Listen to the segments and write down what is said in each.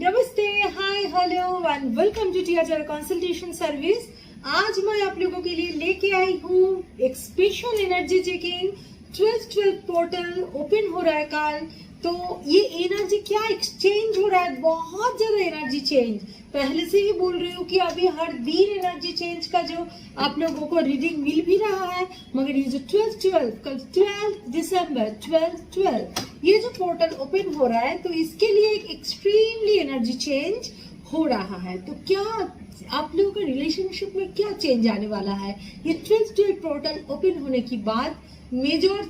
नमस्ते, hi, hello and welcome to treasure consultation service. आज मैं आप लोगों के लिए लेके आई हूँ एक special energy checking. 12-12 portal open हो रहा है कल। तो ये एनर्जी क्या एक्सचेंज हो रहा है, बहुत ज्यादा एनर्जी चेंज। पहले से ही बोल रही हूँ कि अभी हर दिन एनर्जी चेंज का जो आप लोगों को रीडिंग मिल भी रहा है, मगर ये जो 12-12 कल 12 दिसंबर 12-12 ये जो पोर्टल ओपन हो रहा है, तो इसके लिए एक एक्सट्रीमली एनर्जी चेंज हो रहा है। तो क्या आप लोगों का रिलेशनशिप में क्या चेंज आने वाला है, ये 12-12 पोर्टल ओपन होने की बाद मेजर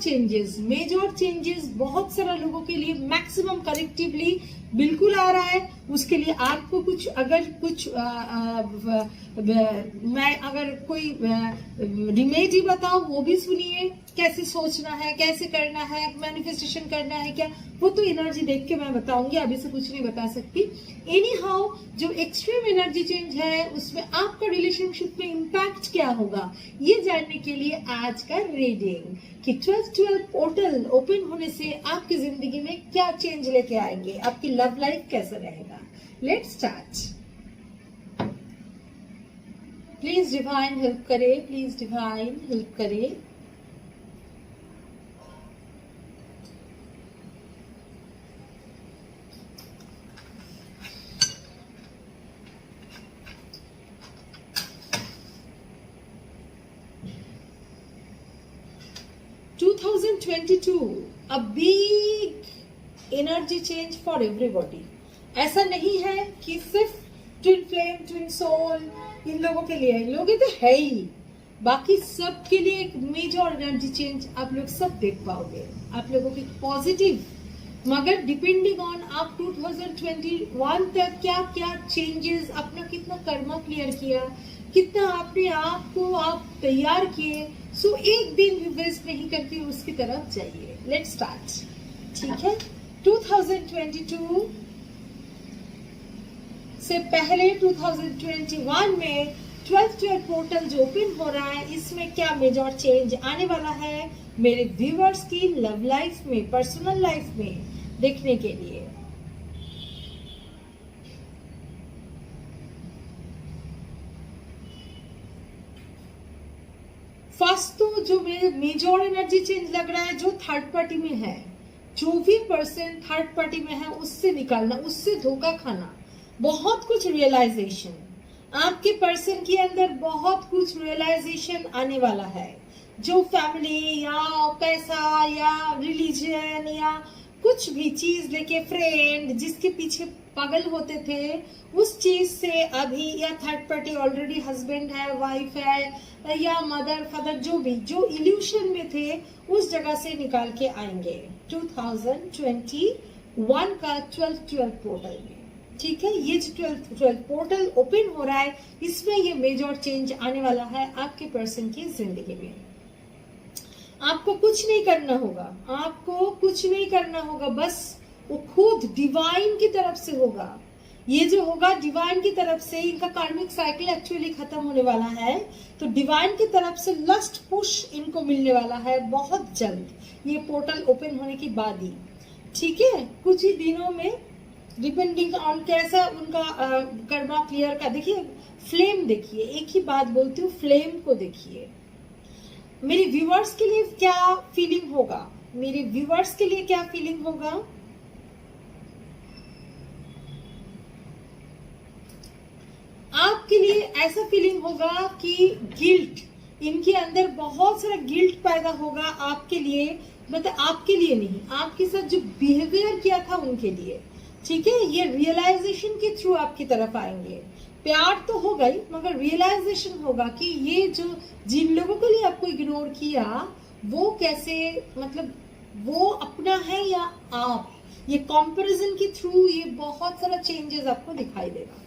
चेंजेस बहुत सारा लोगों के लिए मैक्सिमम करेक्टिवली बिल्कुल आ रहा है। उसके लिए आपको कुछ अगर कुछ मैं अगर कोई रिमेडी बताऊं वो भी सुनिए, कैसे सोचना है, कैसे करना है, मैनिफेस्टेशन करना है क्या, वो तो एनर्जी देख के मैं बताऊंगी, अभी से कुछ नहीं बता सकती। एनी हाउ, जो एक्सट्रीम एनर्जी चेंज है उसमें आपका रिलेशनशिप में इम्पैक्ट क्या होगा, ये जानने के लिए आज का रीडिंग कि 12-12 पोर्टल ओपन होने से आपकी जिंदगी में क्या चेंज लेके आएंगे, आपकी लव लाइफ कैसा रहेगा। Let's start. Please divine help करे, प्लीज डिवाइन हेल्प करे। A big energy change for everybody। ऐसा नहीं है कि सिर्फ ट्विन फ्लेम, ट्विन सोल इन लोगों के लिए, इन लोगों के तो है ही, बाकी सब के लिए एक मेजर एनर्जी चेंज आप लोग सब देख पाओगे। आप लोगों की पॉजिटिव, मगर डिपेंडिंग ऑन आप 2021 तक क्या क्या चेंजेस, अपना कितना कर्मा क्लियर किया, कितना अपने आप को आप तैयार किए। सो एक दिन भी वेस्ट नहीं करके उसकी तरफ जाइए। लेट्स स्टार्ट, ठीक है। 2022 से पहले 2021 में 12-12 पोर्टल जो ओपन हो रहा है, इसमें क्या मेजर चेंज आने वाला है मेरे व्यूअर्स की लव लाइफ में, पर्सनल लाइफ में, देखने के लिए। फर्स्ट तो जो मेजर एनर्जी चेंज लग रहा है, जो थर्ड पार्टी में है, जो भी पर्सन थर्ड पार्टी में है उससे निकालना, उससे धोखा खाना, बहुत कुछ रियलाइजेशन आपके पर्सन के अंदर, बहुत कुछ रियलाइजेशन आने वाला है। जो फैमिली या पैसा या रिलीजन या कुछ भी चीज लेके, फ्रेंड जिसके पीछे पागल होते थे, उस चीज से अभी, या थर्ड पार्टी ऑलरेडी हस्बैंड है, वाइफ है, या मदर फादर, जो भी जो इल्यूशन में थे उस जगह से निकाल के आएंगे 2021 का 12-12 पोर्टल में, ठीक है। ये जो 12-12 पोर्टल ओपन हो रहा है, इसमें ये मेजर चेंज आने वाला है आपके पर्सन की जिंदगी में। आपको कुछ नहीं करना होगा, आपको कुछ नहीं करना होगा, बस वो खुद डिवाइन की तरफ से होगा। ये जो होगा डिवाइन की तरफ से, इनका कार्मिक साइकिल एक्चुअली खत्म होने वाला है, तो डिवाइन की तरफ से लस्ट पुश इनको मिलने वाला है बहुत जल्द, ये पोर्टल ओपन होने की बाद ही, ठीक है, कुछ ही दिनों में, डिपेंडिंग ऑन कैसा उनका कर्मा क्लियर का। देखिए फ्लेम, देखिए एक ही बात बोलती हूँ, फ्लेम को देखिए। मेरे व्यूअर्स के लिए क्या फीलिंग होगा, मेरे व्यूअर्स के लिए क्या फीलिंग होगा, आपके लिए ऐसा फीलिंग होगा कि गिल्ट, इनके अंदर बहुत सारा गिल्ट पैदा होगा आपके लिए, मतलब आपके लिए नहीं, आपके साथ जो बिहेवियर किया था उनके लिए, ठीक है। ये रियलाइजेशन के थ्रू आपकी तरफ आएंगे। प्यार तो होगा ही, मगर रियलाइजेशन होगा कि ये जो जिन लोगों के लिए आपको इग्नोर किया, वो कैसे, मतलब वो अपना है या आप, ये कंपैरिजन के थ्रू ये बहुत सारा चेंजेस आपको दिखाई देगा।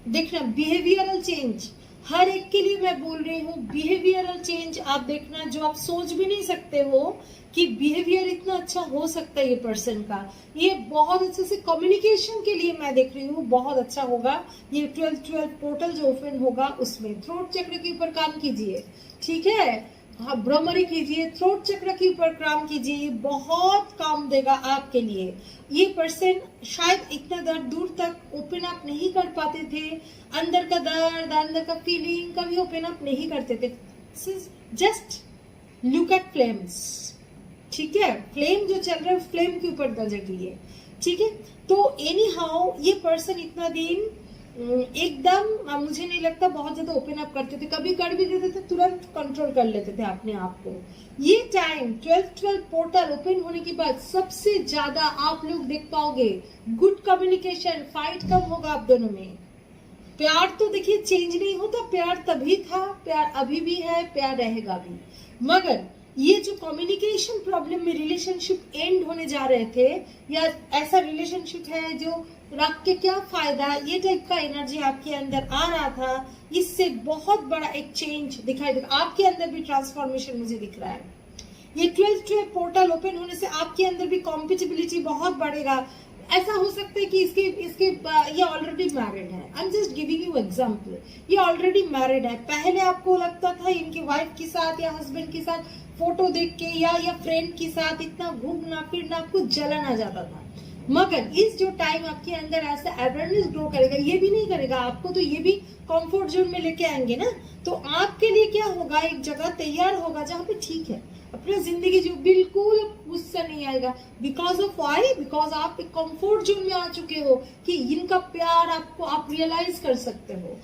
देखना बिहेवियरल चेंज, हर एक के लिए मैं बोल रही हूँ, बिहेवियरल चेंज आप देखना, जो आप सोच भी नहीं सकते हो कि बिहेवियर इतना अच्छा हो सकता है ये पर्सन का। ये बहुत अच्छे से कम्युनिकेशन के लिए मैं देख रही हूँ, बहुत अच्छा होगा। ये 12-12 पोर्टल जो ओपन होगा उसमें थ्रोट चक्र के ऊपर काम कीजिए, ठीक है। हाँ, भ्रमरी कीजिए, थ्रोट चक्र के ऊपर काम कीजिए, ये बहुत काम देगा आपके लिए। ये पर्सन शायद इतना दर्द दूर तक ओपन अप नहीं कर पाते थे, अंदर का दर्द, अंदर का फीलिंग कभी ओपन अप नहीं करते थे। जस्ट लुक एट फ्लेम्स, ठीक है, फ्लेम जो चल रहा है उस फ्लेम के ऊपर नजर दिए, ठीक है। तो एनी हाउ ये पर्सन इतना दिन एकदम मुझे नहीं लगता बहुत ज्यादा ओपन अप करते थे, कभी कर भी देते थे तुरंत कंट्रोल कर लेते थे अपने आप को। ये टाइम 12-12 पोर्टल ओपन होने के बाद सबसे ज्यादा आप लोग देख पाओगे गुड कम्युनिकेशन, फाइट कम होगा आप दोनों में। प्यार तो देखिए चेंज नहीं होता, प्यार तभी था, प्यार अभी भी है, प्यार रहेगा भी, मगर ये जो कम्युनिकेशन प्रॉब्लम में रिलेशनशिप एंड होने जा रहे थे, या ऐसा रिलेशनशिप है जो रख के क्या फायदा, ये टाइप का एनर्जी आपके अंदर आ रहा था, इससे बहुत बड़ा एक चेंज दिखाई दे रहा है। आपके अंदर भी ट्रांसफॉर्मेशन मुझे दिख रहा है। ये 12-12 पोर्टल ओपन होने से आपके अंदर भी कॉम्पिटिबिलिटी बहुत बढ़ेगा। ऐसा हो सकता है कि इसके ये ऑलरेडी मैरिड है, I am just giving you example, ये ऑलरेडी मैरिड है। पहले आपको लगता था इनकी वाइफ के साथ या हस्बैंड के साथ फोटो देख के या फ्रेंड के साथ इतना घूमना फिरना आपको जलन आ जाता था, मगर इस जो टाइम आपके अंदर ऐसा अवेयरनेस ग्रो करेगा, ये भी नहीं करेगा आपको, तो ये भी कंफर्ट जोन में लेके आएंगे ना, तो आपके लिए क्या होगा, एक जगह तैयार होगा जहाँ पे ठीक है अपना जिंदगी जो बिल्कुल गुस्सा नहीं आएगा। बिकॉज ऑफ वाई, बिकॉज आप एक कंफर्ट जोन में आ चुके हो कि इनका प्यार आपको आप रियलाइज कर सकते हो,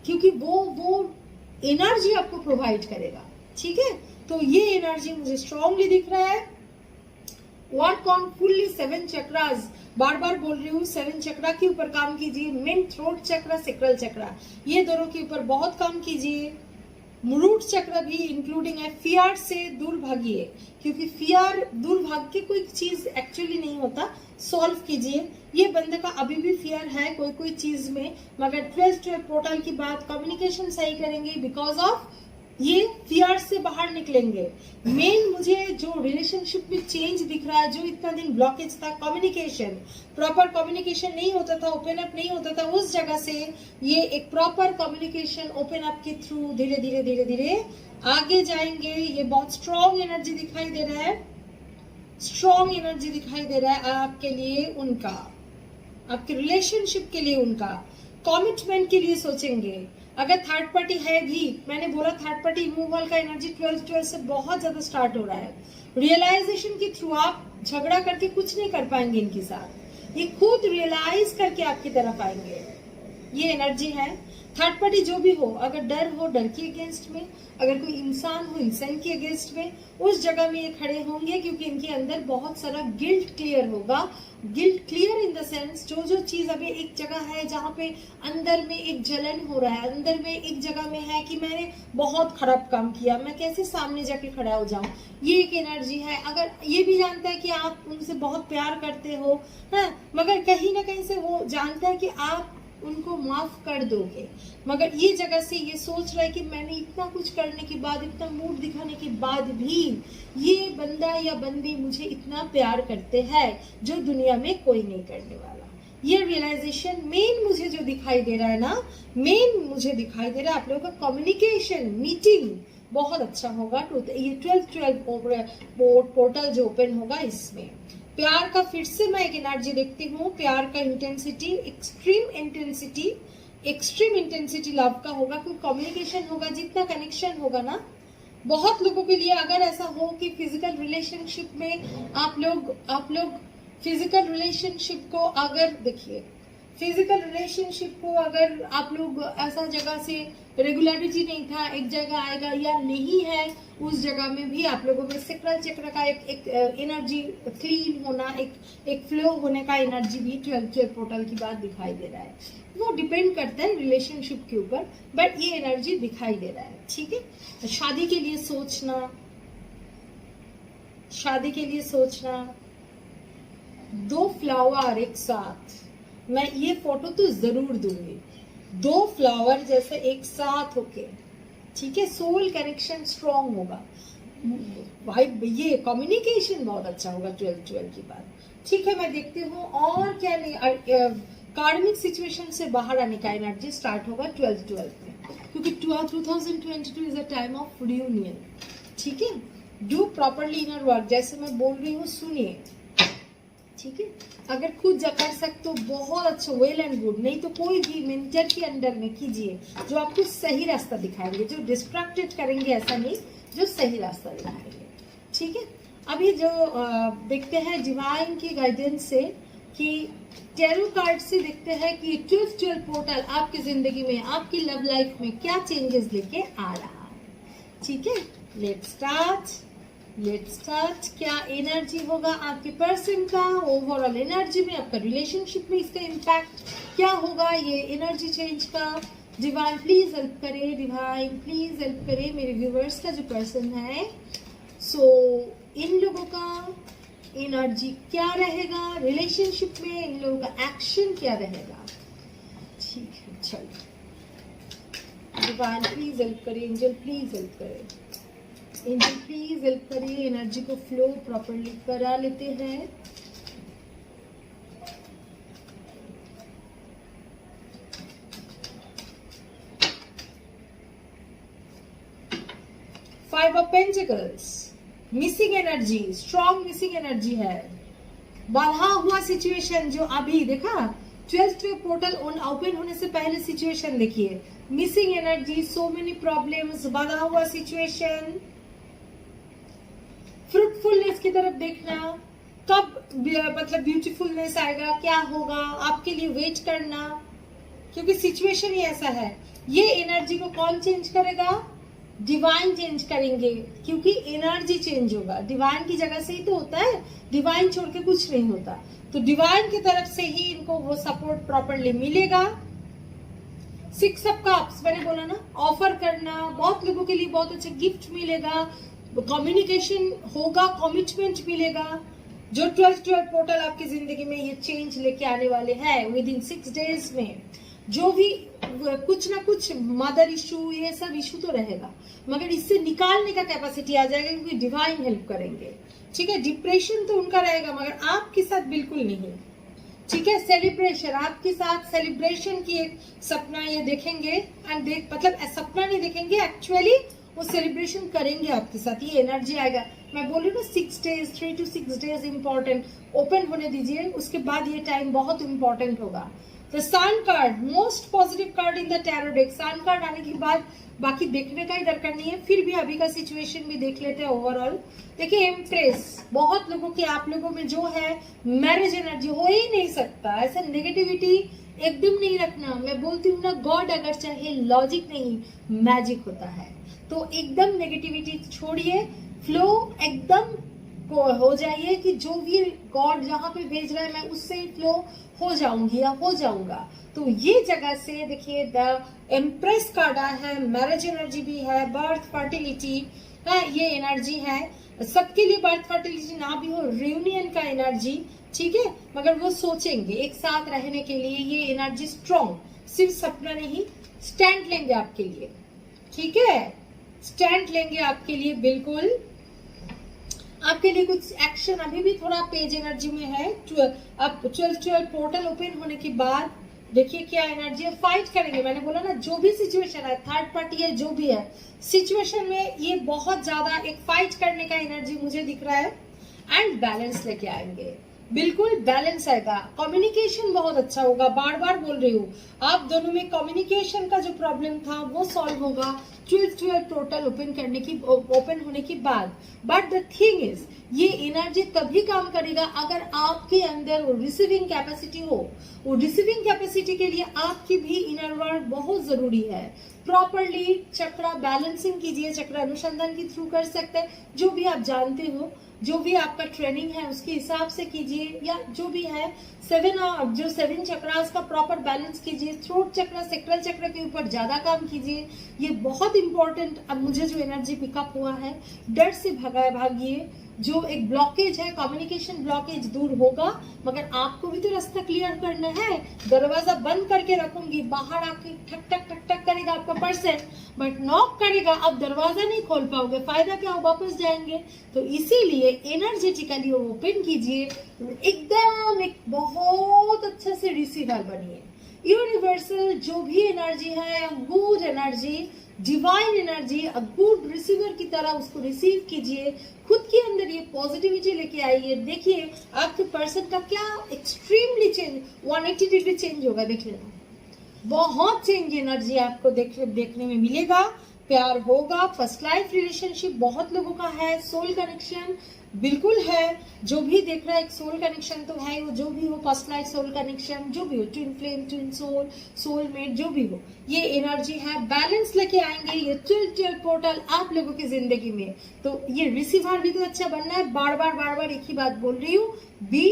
क्योंकि वो एनर्जी आपको प्रोवाइड करेगा, ठीक है। तो ये एनर्जी मुझे स्ट्रांगली दिख रहा है। वर्क ऑन फुल्ली 7 चक्रास, बार बार बोल रही हूँ 7 चक्रा के ऊपर काम कीजिए। मेन थ्रोट चक्रा, सेक्रल चक्रा, ये दोनों के ऊपर बहुत काम कीजिए। रूट चक्र भी इंक्लूडिंग है। फियर से दूर भागिए, क्योंकि फियर दूर भाग के कोई चीज एक्चुअली नहीं होता, सॉल्व कीजिए। ये बंदे का अभी भी फियर है कोई चीज में, मगर 12-12 पोर्टल की बात, कम्युनिकेशन सही करेंगे, बिकॉज ऑफ ये फियर से बाहर निकलेंगे। मेन मुझे जो रिलेशनशिप में चेंज दिख रहा है, जो इतना दिन ब्लॉकेज था, कम्युनिकेशन, प्रॉपर कम्युनिकेशन नहीं होता था, ओपन अप नहीं होता था, उस जगह से ये एक प्रॉपर कम्युनिकेशन ओपन अप के थ्रू धीरे धीरे धीरे धीरे आगे जाएंगे। ये बहुत स्ट्रॉन्ग एनर्जी दिखाई दे रहा है, स्ट्रॉन्ग एनर्जी दिखाई दे रहा है आपके लिए, उनका आपके रिलेशनशिप के लिए, उनका कमिटमेंट के लिए सोचेंगे। अगर थर्ड पार्टी है भी, मैंने बोला थर्ड पार्टी रिमूवल का एनर्जी 12-12 से बहुत ज्यादा स्टार्ट हो रहा है। रियलाइजेशन के थ्रू आप झगड़ा करके कुछ नहीं कर पाएंगे इनके साथ, ये खुद रियलाइज करके आपकी तरफ आएंगे, ये एनर्जी है। थर्ड पार्टी जो भी हो, अगर डर हो डर के अगेंस्ट में, अगर कोई इंसान हो इंसान के अगेंस्ट में, उस जगह में ये खड़े होंगे, क्योंकि इनके अंदर बहुत सारा गिल्ट क्लियर होगा। Guilt clear in the sense, जो चीज अभी एक जगह है जहाँ पे अंदर में एक जलन हो रहा है, अंदर में एक जगह में है कि मैंने बहुत खराब काम किया, मैं कैसे सामने जाके खड़ा हो जाऊं, ये एक एनर्जी है। अगर ये भी जानता है कि आप उनसे बहुत प्यार करते हो, है, मगर कहीं ना कहीं से वो जानता है कि आप उनको माफ कर दोगे, मगर ये जगह से ये सोच रहा है कि मैंने इतना कुछ करने के बाद, इतना मूड दिखाने के बाद भी ये बंदा या बंदी मुझे इतना प्यार करते हैं जो दुनिया में कोई नहीं करने वाला। ये रियलाइजेशन मेन मुझे जो दिखाई दे रहा है ना, मेन मुझे दिखाई दे रहा है आप लोगों का कम्युनिकेशन मीटिंग बहुत अच्छा होगा। ये 12-12 पोर्टल जो ओपन होगा, इसमें प्यार का फिर से मैं एक एनर्जी देखती हूँ। प्यार का इंटेंसिटी, एक्सट्रीम इंटेंसिटी लव का होगा, क्योंकि कम्युनिकेशन होगा, जितना कनेक्शन होगा ना, बहुत लोगों के लिए अगर ऐसा हो कि फिजिकल रिलेशनशिप में आप लोग फिजिकल रिलेशनशिप को अगर देखिए, फिजिकल रिलेशनशिप को अगर आप लोग ऐसा जगह से रेगुलरिटी नहीं था, एक जगह आएगा या नहीं है, उस जगह में भी आप लोगों में सेक्रल चक्र का एक एनर्जी क्लीन होना, एक फ्लो होने का एनर्जी भी 12 पोर्टल की बात दिखाई दे रहा है। वो डिपेंड करता है रिलेशनशिप के ऊपर, बट ये एनर्जी दिखाई दे रहा है, ठीक है। शादी के लिए सोचना, शादी के लिए सोचना, 2 फ्लावर एक साथ, मैं ये फोटो तो जरूर दूंगी, 2 फ्लावर जैसे एक साथ होके, ठीक है। सोल कनेक्शन स्ट्रॉन्ग होगा, ये कम्युनिकेशन बहुत अच्छा होगा 12-12 की बात, ठीक है। मैं देखती हूँ और क्या नहीं, कार्मिक सिचुएशन से बाहर आने का एनर्जी स्टार्ट होगा 12-12 में, क्योंकि 2022 is a time of reunion, ठीक है, डू प्रॉपरली इनर वर्क, जैसे मैं बोल रही हूँ सुनिए, ठीक है। अगर खुद कर सकते तो बहुत अच्छा, वेल एंड गुड, नहीं तो कोई भी मेंटर के अंडर में कीजिए जो आपको सही रास्ता दिखाएंगे, जो डिस्ट्रैक्टेड करेंगे ऐसा नहीं, जो सही रास्ता दिखाएंगे, ठीक है। अभी जो देखते हैं डिवाइन की गाइडेंस से कि टैरो कार्ड से देखते हैं कि 12-12 पोर्टल आपकी जिंदगी में, आपकी लव लाइफ में क्या चेंजेस लेके आ रहा है, ठीक है। Let's start. क्या एनर्जी होगा आपके पर्सन का, ओवरऑल एनर्जी में, आपका रिलेशनशिप में इसका इम्पैक्ट क्या होगा, ये एनर्जी चेंज का। डिवाइन प्लीज हेल्प करे, डिवाइन प्लीज हेल्प करे मेरे व्यूवर्स का जो पर्सन है। सो इन लोगों का एनर्जी क्या रहेगा रिलेशनशिप में, इन लोगों का एक्शन क्या रहेगा, ठीक है। चलो डिवाइन प्लीज हेल्प करे, एंजल प्लीज हेल्प करे, एंजल प्लीज हेल्प करिए, एनर्जी को फ्लो प्रॉपरली करा लेते हैं। Five of pentacles, missing energy, strong missing energy है, बाधा हुआ सिचुएशन जो अभी देखा 12th पोर्टल ओपन होने से पहले सिचुएशन देखिए, missing energy, so many problems, बाधा हुआ सिचुएशन, फ्रूटफुलनेस की तरफ देखना, कब मतलब ब्यूटीफुलनेस आएगा, क्या होगा आपके लिए वेट करना, क्योंकि सिचुएशन ही ऐसा है। ये एनर्जी को कौन चेंज करेगा, डिवाइन चेंज करेंगे, क्योंकि एनर्जी चेंज होगा, डिवाइन की जगह से ही तो होता है, डिवाइन छोड़ के कुछ नहीं होता, तो डिवाइन की तरफ से ही इनको वो सपोर्ट प्रॉपरली मिलेगा। 6 ऑफ कप्स मैंने बोला ना, ऑफर करना, बहुत लोगों के लिए बहुत अच्छा गिफ्ट मिलेगा, कम्युनिकेशन होगा, कमिटमेंट मिलेगा। जो 12 पोर्टल आपकी जिंदगी में ये चेंज लेके आने वाले हैं विद इन 6 डेज में, जो भी कुछ ना कुछ मदर इशू, ये सब इशू तो रहेगा, मगर इससे निकालने का कैपेसिटी आ जाएगा, क्योंकि डिवाइन हेल्प करेंगे, ठीक है। डिप्रेशन तो उनका रहेगा, मगर आपके साथ बिल्कुल नहीं, ठीक है। सेलिब्रेशन, आपके साथ सेलिब्रेशन की एक सपना ये देखेंगे, एंड मतलब सपना नहीं देखेंगे, एक्चुअली वो सेलिब्रेशन करेंगे आपके साथ, ये एनर्जी आएगा। मैं बोल रही हूँ 6 days, 3 to 6 days important, open होने दीजिए, उसके बाद ये टाइम बहुत इंपॉर्टेंट होगा। The sun card, most positive card in the tarot deck, sun card आने के बाद बाकी देखने का ही दरकार नहीं है, फिर भी अभी का सिचुएशन भी देख लेते हैं ओवरऑल। देखिए एम्प्रेस, बहुत लोगों के, आप लोगों में जो है मैरिज एनर्जी हो ही नहीं सकता, ऐसा नेगेटिविटी एकदम नहीं रखना। मैं बोलती हूँ ना, गॉड अगर चाहे लॉजिक नहीं मैजिक होता है, तो एकदम नेगेटिविटी छोड़िए, फ्लो एकदम हो जाइए कि जो भी गॉड जहाँ पे भेज रहा है मैं उससे फ्लो हो जाऊंगी या हो जाऊंगा। तो ये जगह से देखिए द एम्प्रेस कार्ड है, मैरिज एनर्जी भी है, बर्थ फर्टिलिटी है, ये एनर्जी है सबके लिए। बर्थ फर्टिलिटी ना भी हो, रियूनियन का एनर्जी, ठीक है, मगर वो सोचेंगे एक साथ रहने के लिए, ये एनर्जी स्ट्रॉन्ग, सिर्फ सपना नहीं, स्टैंड लेंगे आपके लिए, ठीक है, स्टैंड लेंगे आपके लिए, बिल्कुल आपके लिए कुछ एक्शन। अभी भी थोड़ा पेज एनर्जी में है, अब 12 पोर्टल ओपन होने के बाद देखिए क्या एनर्जी है, फाइट करेंगे। मैंने बोला ना, जो भी सिचुएशन है, थर्ड पार्टी है, जो भी है सिचुएशन में, ये बहुत ज्यादा एक फाइट करने का एनर्जी मुझे दिख रहा है, एंड बैलेंस लेके आएंगे, बिल्कुल बैलेंस आएगा। कम्युनिकेशन बहुत अच्छा होगा, बार बार बोल रही हूँ, आप दोनों में कम्युनिकेशन का जो प्रॉब्लम था वो सॉल्व होगा 12 पोर्टल ओपन होने के बाद। बट द थिंग इज, ये एनर्जी तभी काम करेगा अगर आपके अंदर वो रिसीविंग कैपेसिटी हो। वो रिसीविंग कैपेसिटी के लिए आपकी भी इनर वर्क बहुत जरूरी है। प्रॉपरली चक्रा बैलेंसिंग कीजिए, चक्रा अनुसंधान के थ्रू कर सकते हैं, जो भी आप जानते हो, जो भी आपका ट्रेनिंग है उसके हिसाब से कीजिए, या जो भी है 7 चक्रास का प्रॉपर बैलेंस कीजिए। थ्रोट चक्रा, सेक्टरल चक्र के ऊपर ज्यादा काम कीजिए, ये बहुत इंपॉर्टेंट। अब मुझे जो एनर्जी पिकअप हुआ है, डर से भागिए, जो एक ब्लॉकेज है, कम्युनिकेशन ब्लॉकेज दूर होगा, मगर आपको भी तो रास्ता क्लियर करना है। दरवाजा बंद करके रखूंगी, बाहर आके ठक ठक ठक ठक करेगा आपका पर्सन, बट नॉक करेगा, आप दरवाजा नहीं खोल पाओगे, फायदा क्या हो, वापस जाएंगे। तो इसीलिए एनर्जेटिकली ओपन कीजिए, एकदम एक बहुत अच्छे से रिसीवर बनिए। यूनिवर्सल जो भी एनर्जी है, good energy divine energy, a good receiver की तरह उसको रिसीव कीजिए, खुद के अंदर ये पॉजिटिविटी लेके आइए। देखिए आपके पर्सन का क्या एक्सट्रीमली चेंज, 180 डिग्री चेंज होगा, देख लेना, बहुत चेंज एनर्जी आपको देखने में मिलेगा। प्यार होगा, फर्स्ट लाइफ रिलेशनशिप बहुत लोगों का है, सोल कनेक्शन बिल्कुल है, जो भी देख रहा है एक सोल कनेक्शन तो है, वो जो भी हो, फर्स्ट लाइफ सोल कनेक्शन जो भी हो, twin flame, twin soul, soulmate जो भी हो, ये एनर्जी है, बैलेंस लेके आएंगे ये 12 पोर्टल आप लोगों की जिंदगी में। तो ये रिसीवर भी तो अच्छा बनना है, बार बार एक ही बात बोल रही हूँ, बी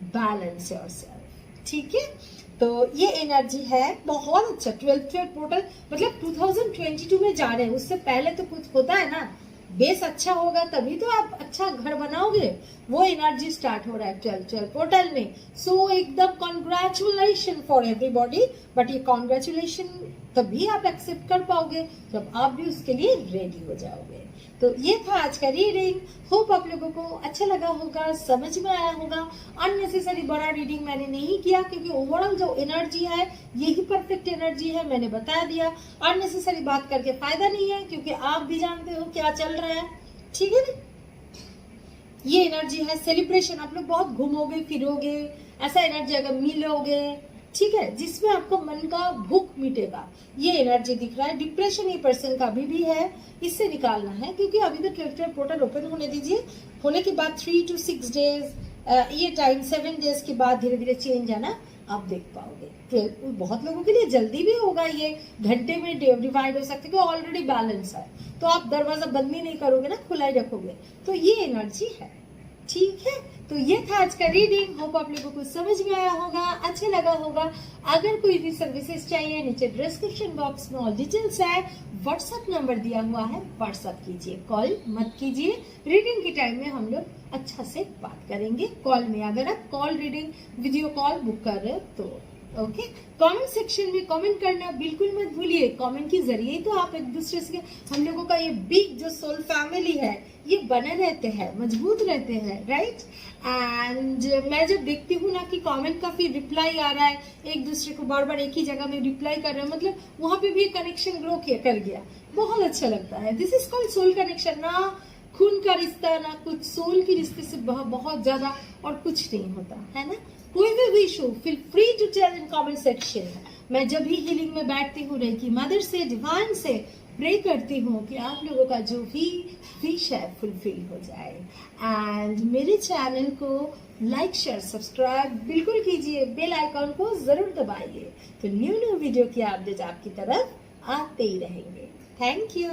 बैलेंस योरसेल्फ, ठीक है। तो ये एनर्जी है बहुत अच्छा, 12 पोर्टल मतलब 2022 में जा रहे हैं, उससे पहले तो कुछ होता है ना, बेस अच्छा होगा तभी तो आप अच्छा घर बनाओगे, वो एनर्जी स्टार्ट हो रहा है 12 पोर्टल में। सो एकदम कॉन्ग्रेचुलेशन फॉर एवरीबॉडी, बट ये कॉन्ग्रेचुलेशन तभी आप एक्सेप्ट कर पाओगे जब आप भी उसके लिए रेडी हो जाओगे। तो ये था आज का रीडिंग, होप आप लोगों को अच्छा लगा होगा, समझ में आया होगा। अननेसेसरी बड़ा रीडिंग मैंने नहीं किया क्योंकि ओवरऑल जो एनर्जी है यही परफेक्ट एनर्जी है, मैंने बता दिया। अननेसेसरी बात करके फायदा नहीं है क्योंकि आप भी जानते हो क्या चल रहा है, ठीक है ना। ये एनर्जी है सेलिब्रेशन, आप लोग बहुत घूमोगे फिरोगे, ऐसा एनर्जी अगर मिलोगे, ठीक है, जिसमें आपको मन का भूख मिटेगा, ये एनर्जी दिख रहा है। डिप्रेशन ये पर्सन का अभी भी है, इससे निकालना है क्योंकि अभी तो 12 पोर्टल ओपन होने दीजिए, होने के बाद 3 to 6 डेज ये टाइम, 7 डेज के बाद धीरे धीरे चेंज आना आप देख पाओगे। बहुत लोगों के लिए जल्दी भी होगा, ये घंटे में डिवाइड हो सकते हैं, ऑलरेडी बैलेंस है तो आप दरवाजा बंद भी नहीं करोगे ना, खुला ही रखोगे, तो ये एनर्जी है, ठीक है। तो ये था आज का रीडिंग, होप आप लोगों को समझ में आया होगा, अच्छा लगा होगा। अगर कोई भी सर्विसेज चाहिए, नीचे डिस्क्रिप्शन बॉक्स में ऑल डिटेल्स है, व्हाट्सएप नंबर दिया हुआ है, व्हाट्सएप कीजिए, कॉल मत कीजिए। रीडिंग के टाइम में हम लोग अच्छा से बात करेंगे कॉल में, अगर आप call reading video call book कर रहे हो तो ओके। कमेंट सेक्शन में कमेंट करना बिल्कुल मत भूलिए, कमेंट के जरिए तो आप एक दूसरे से, हम लोगों का ये बिग जो सोल फैमिली है ये बने रहते हैं, मजबूत रहते हैं, राइट। एंड मैं जब देखती हूँ ना कि कमेंट का फिर रिप्लाई आ रहा है, एक दूसरे को बार बार एक ही जगह में रिप्लाई कर रहे हैं, मतलब वहां पे भी कनेक्शन ग्रो कर गया, बहुत अच्छा लगता है। This is called soul connection, ना खून का रिश्ता ना कुछ, सोल के रिश्ते से बहुत ज्यादा और कुछ नहीं होता है ना। कोई भी issue feel free to tell in comment section. मैं जब भी हीलिंग में बैठती हूँ, रेकी मदर से, डिवाइन से प्रे करती हूँ कि आप लोगों का जो भी विश है फुलफिल हो जाए। एंड मेरे चैनल को लाइक शेयर सब्सक्राइब बिल्कुल कीजिए, बेल आइकॉन को जरूर दबाइए, तो न्यू वीडियो की अपडेट आपकी तरफ आते ही रहेंगे। Thank you.